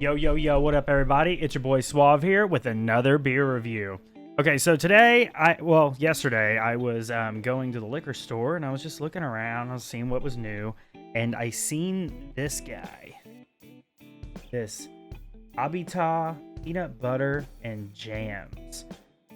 Yo, yo, yo, what up, everybody? It's your boy Suave here with another beer review. Okay, so today, yesterday, I was going to the liquor store and I was just looking around. I was seeing what was new, and I seen this guy. This Abita peanut butter and jams.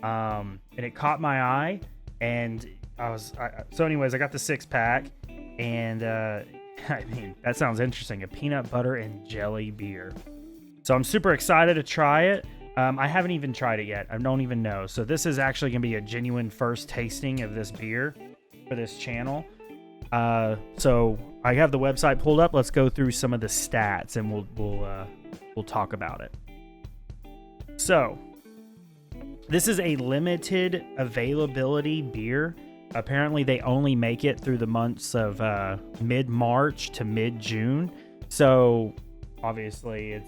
And it caught my eye, and I got the 6-pack, and I mean, that sounds interesting. A peanut butter and jelly beer. So I'm super excited to try it. I haven't even tried it yet. I don't even know. So this is actually going to be a genuine first tasting of this beer for this channel. So I have the website pulled up. Let's go through some of the stats, and we'll talk about it. So this is a limited availability beer. Apparently, they only make it through the months of mid-March to mid-June. So obviously,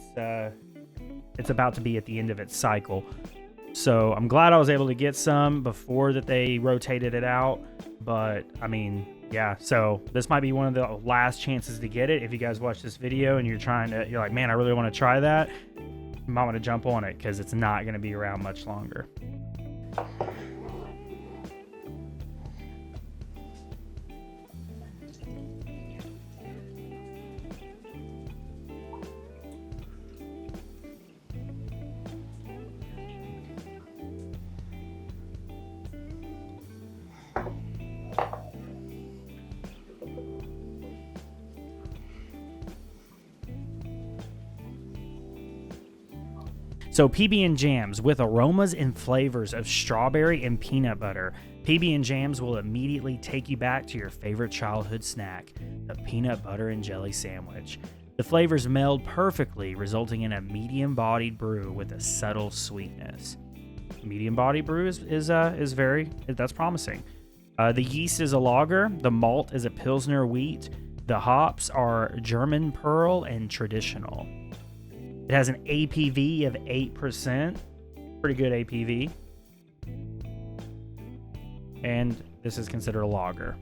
it's about to be at the end of its cycle. So I'm glad I was able to get some before that they rotated it out. But I mean, yeah. So this might be one of the last chances to get it. If you guys watch this video and you're like, man, I really want to try that, you might want to jump on it because it's not going to be around much longer. So PB & Jams with aromas and flavors of strawberry and peanut butter. PB & Jams will immediately take you back to your favorite childhood snack, the peanut butter and jelly sandwich. The flavors meld perfectly, resulting in a medium-bodied brew with a subtle sweetness. Medium-bodied brew that's promising. The yeast is a lager. The malt is a Pilsner wheat. The hops are German Pearl and traditional. It has an APV of 8%. Pretty good APV. And this is considered a lager.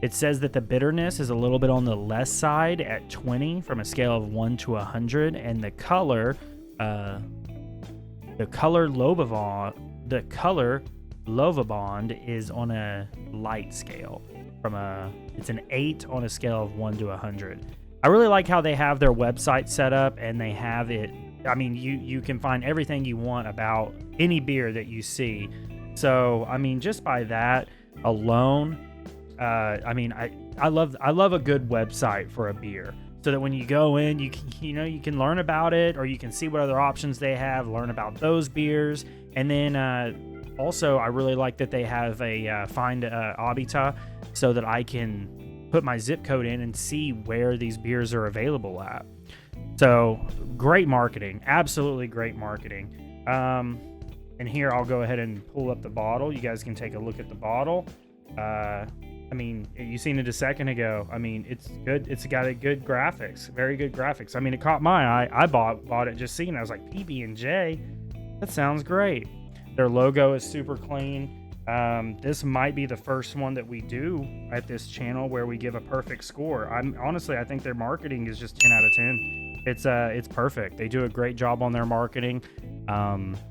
It says that the bitterness is a little bit on the less side at 20 from a scale of 1 to 100. And the color Lovabond is on a light scale. It's an 8 on a scale of 1 to 100. I really like how they have their website set up, and they have it. I mean, you can find everything you want about any beer that you see. So, I mean, just by that alone, I love a good website for a beer, so that when you go in, you can learn about it, or you can see what other options they have, learn about those beers, and then also I really like that they have a find Abita, so that I can put my zip code in and see where these beers are available at. So great marketing, absolutely great marketing. And here I'll go ahead and pull up the bottle. You guys can take a look at the bottle. I mean, you seen it a second ago. I mean, it's good. It's got a good graphics, very good graphics. I mean, it caught my eye. I bought it just seeing it. I was like, PB&J, that sounds great. Their logo is super clean. This might be the first one that we do at this channel where we give a perfect score. I think their marketing is just 10 out of 10. It's perfect. They do a great job on their marketing.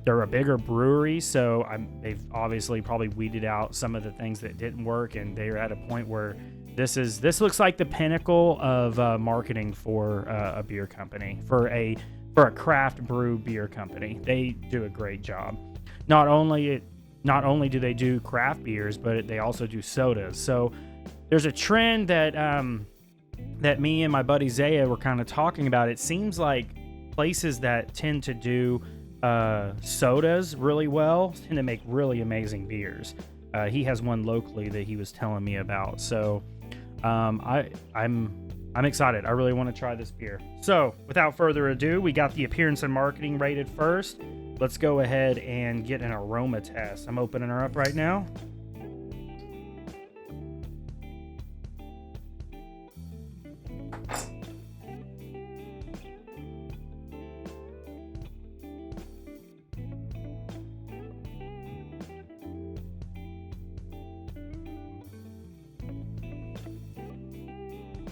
They're a bigger brewery, so they've obviously probably weeded out some of the things that didn't work, and they're at a point where this looks like the pinnacle of marketing for a beer company, for a craft brew beer company. They do a great job. Not only do they do craft beers, but they also do sodas. So there's a trend that me and my buddy Zaya were kind of talking about. It seems like places that tend to do sodas really well tend to make really amazing beers. He has one locally that he was telling me about. So I'm excited. I really want to try this beer. So without further ado, we got the appearance and marketing rated first. Let's go ahead and get an aroma test. I'm opening her up right now.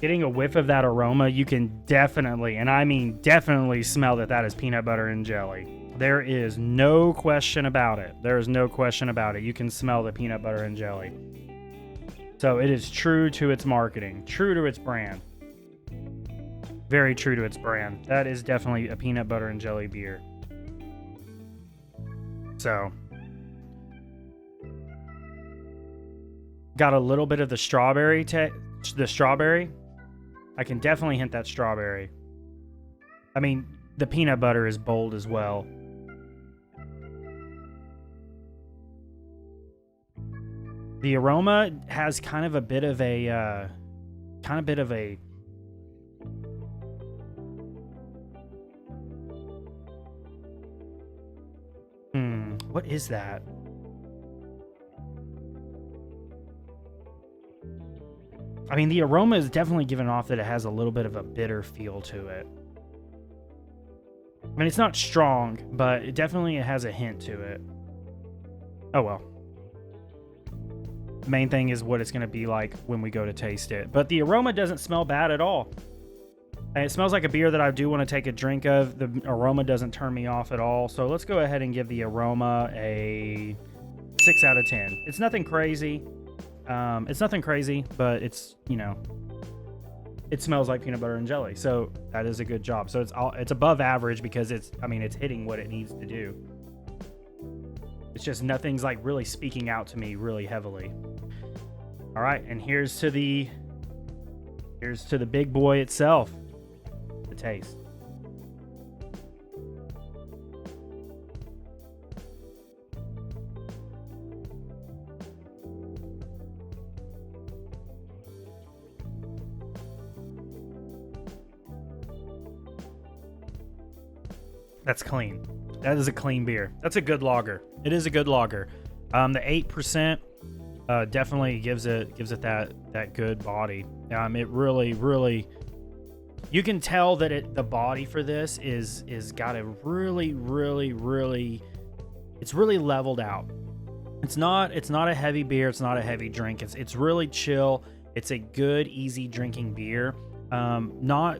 Getting a whiff of that aroma, you can definitely, and I mean definitely, smell that is peanut butter and jelly. There is no question about it. There is no question about it. You can smell the peanut butter and jelly. So it is true to its marketing, true to its brand. Very true to its brand. That is definitely a peanut butter and jelly beer. So, got a little bit of the strawberry. I can definitely hint that strawberry. I mean, the peanut butter is bold as well. The aroma has kind of a bit of a, what is that? I mean, the aroma is definitely giving off that it has a little bit of a bitter feel to it. I mean, it's not strong, but it definitely has a hint to it. Oh well. The main thing is what it's going to be like when we go to taste it. But the aroma doesn't smell bad at all. And it smells like a beer that I do want to take a drink of. The aroma doesn't turn me off at all. So let's go ahead and give the aroma a 6 out of 10. It's nothing crazy. But it's, you know, it smells like peanut butter and jelly. So that is a good job. So it's above average because it's hitting what it needs to do. It's just nothing's like really speaking out to me really heavily. All right, and here's to the big boy itself. The taste. That's clean. That is a clean beer. That's a good lager. It is a good lager. The 8% definitely gives it that good body. It really, you can tell that the body for this is got a really, it's really leveled out. It's not a heavy beer. It's not a heavy drink. It's really chill. It's a good, easy drinking beer. Not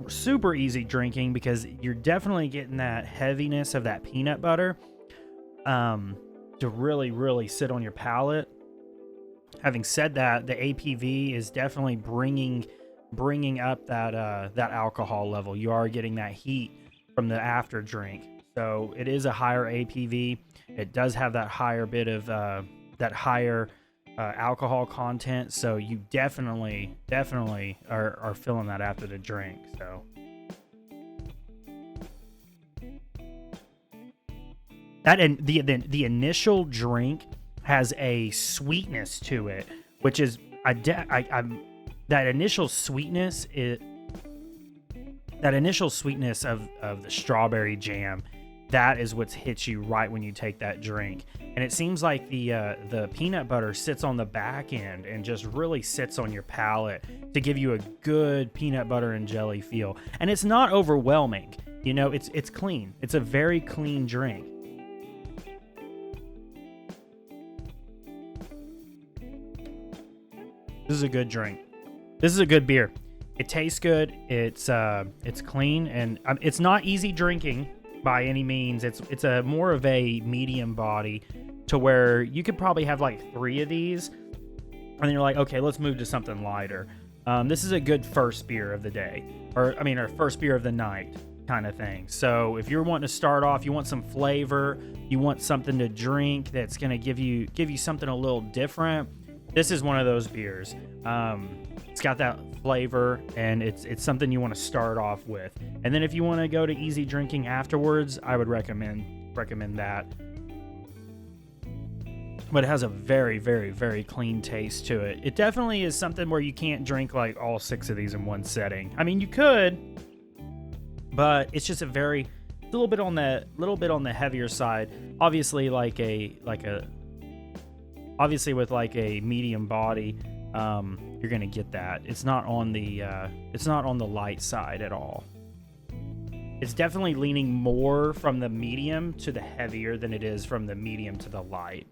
super easy drinking because you're definitely getting that heaviness of that peanut butter to really sit on your palate. Having said that, the APV is definitely bringing up that alcohol level. You are getting that heat from the after drink, so it is a higher APV. It does have that higher bit of that higher alcohol content, so you definitely are feeling that after the drink. So that, and the initial drink has a sweetness to it, which is that initial sweetness of the strawberry jam. That is what hits you right when you take that drink. And it seems like the peanut butter sits on the back end and just really sits on your palate to give you a good peanut butter and jelly feel. And it's not overwhelming. You know, it's clean. It's a very clean drink. This is a good drink. This is a good beer. It tastes good. It's clean, and it's not easy drinking by any means. It's a more of a medium body to where you could probably have like 3 of these and then you're like, okay, let's move to something lighter. This is a good first beer of the day, or first beer of the night kind of thing. So if you're wanting to start off, you want some flavor, you want something to drink that's going to give you something a little different, this is one of those beers. It's got that flavor, and it's something you want to start off with. And then if you want to go to easy drinking afterwards, I would recommend that. But it has a very, very, very clean taste to it. It definitely is something where you can't drink like all 6 of these in one setting. I mean, you could, but it's just a little bit on the heavier side. Obviously, obviously with like a medium body, you're gonna get that. It's not on the light side at all. It's definitely leaning more from the medium to the heavier than it is from the medium to the light.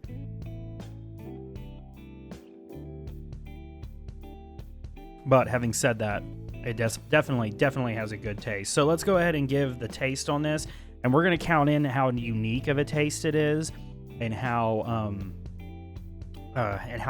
But having said that, it definitely has a good taste. So let's go ahead and give the taste on this, and we're going to count in how unique of a taste it is, and how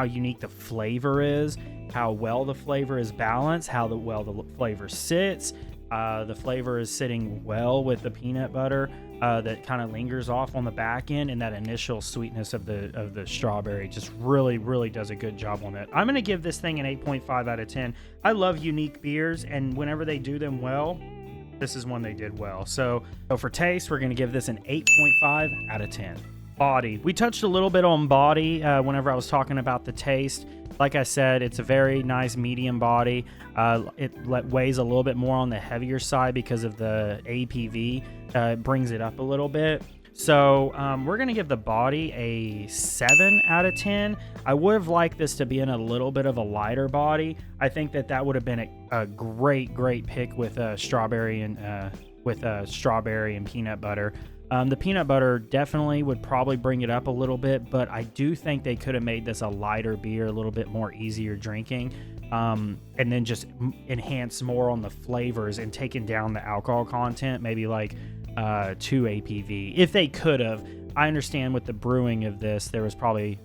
unique the flavor is, how well the flavor is balanced, how well the flavor sits. The flavor is sitting well with the peanut butter that kind of lingers off on the back end, and that initial sweetness of the strawberry just really does a good job on it. I'm going to give this thing an 8.5 out of 10. I love unique beers, and whenever they do them well, this is one they did well. So for taste, we're going to give this an 8.5 out of 10. Body. We touched a little bit on body whenever I was talking about the taste. Like I said, it's a very nice medium body. It weighs a little bit more on the heavier side because of the APV. It brings it up a little bit. So we're going to give the body a 7 out of 10. I would have liked this to be in a little bit of a lighter body. I think that would have been a great pick with strawberry and peanut butter. The peanut butter definitely would probably bring it up a little bit, but I do think they could have made this a lighter beer, a little bit more easier drinking, and then just enhance more on the flavors and taken down the alcohol content, maybe like 2 APV. If they could have. I understand with the brewing of this, there was probably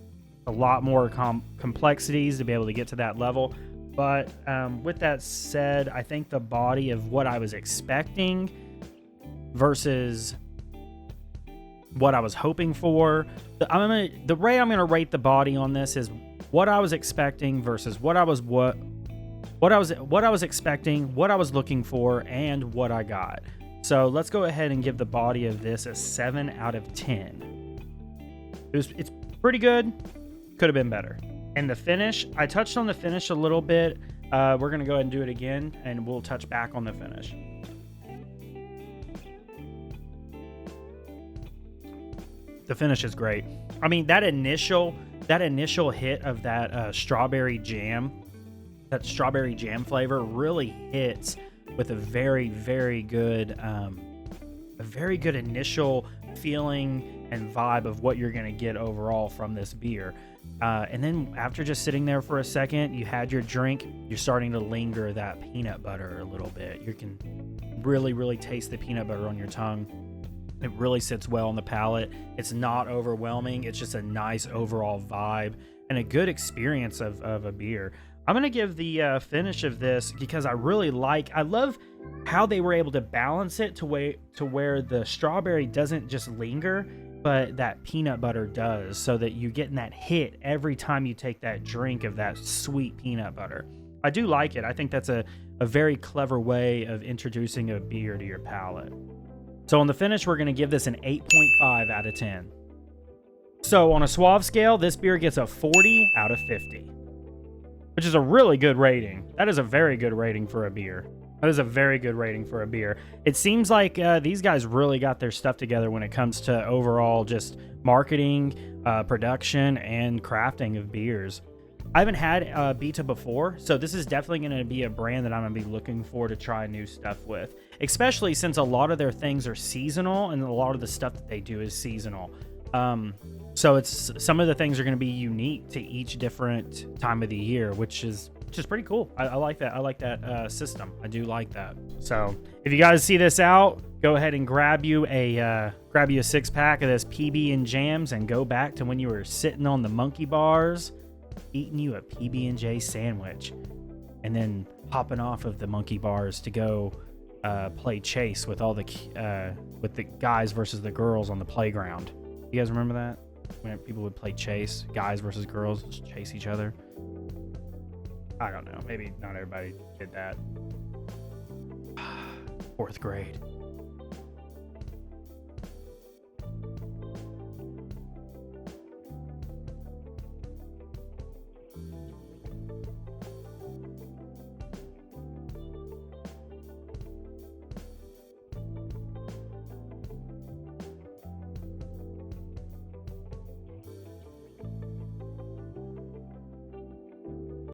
a lot more complexities to be able to get to that level. But with that said, I think the body of what I was expecting versus what I was hoping for. The way I'm gonna rate the body on this is what I was expecting versus what I was expecting, what I was looking for, and what I got. So let's go ahead and give the body of this a 7 out of 10. It's pretty good. Could have been better. And the finish, I touched on the finish a little bit. We're gonna go ahead and do it again, and we'll touch back on the finish. The finish is great. I mean, that initial hit of that strawberry jam flavor really hits with a very good initial feeling and vibe of what you're going to get overall from this beer. And then after just sitting there for a second, you had your drink, you're starting to linger that peanut butter a little bit. You can really taste the peanut butter on your tongue. It really sits well on the palate. It's not overwhelming. It's just a nice overall vibe and a good experience of a beer. I'm going to give the finish of this because I love how they were able to balance it to where the strawberry doesn't just linger, but that peanut butter does, so that you get that hit every time you take that drink of that sweet peanut butter. I do like it. I think that's a very clever way of introducing a beer to your palate. So on the finish, we're going to give this an 8.5 out of 10. So on a Suave scale, this beer gets a 40 out of 50, which is a really good rating. That is a very good rating for a beer. It seems like these guys really got their stuff together when it comes to overall just marketing, production, and crafting of beers. I haven't had Abita before, so this is definitely going to be a brand that I'm going to be looking for to try new stuff with, especially since a lot of their things are seasonal and a lot of the stuff that they do is seasonal. So it's some of the things are going to be unique to each different time of the year, which is pretty cool. I like that. I like that system. I do like that. So if you guys see this out, go ahead and grab you a 6-pack of this PB and Jams and go back to when you were sitting on the monkey bars, eating you a PB&J sandwich, and then hopping off of the monkey bars to go play chase with all the guys versus the girls on the playground. You guys remember that? When people would play chase, guys versus girls, just chase each other. I don't know. Maybe not everybody did that. 4th grade.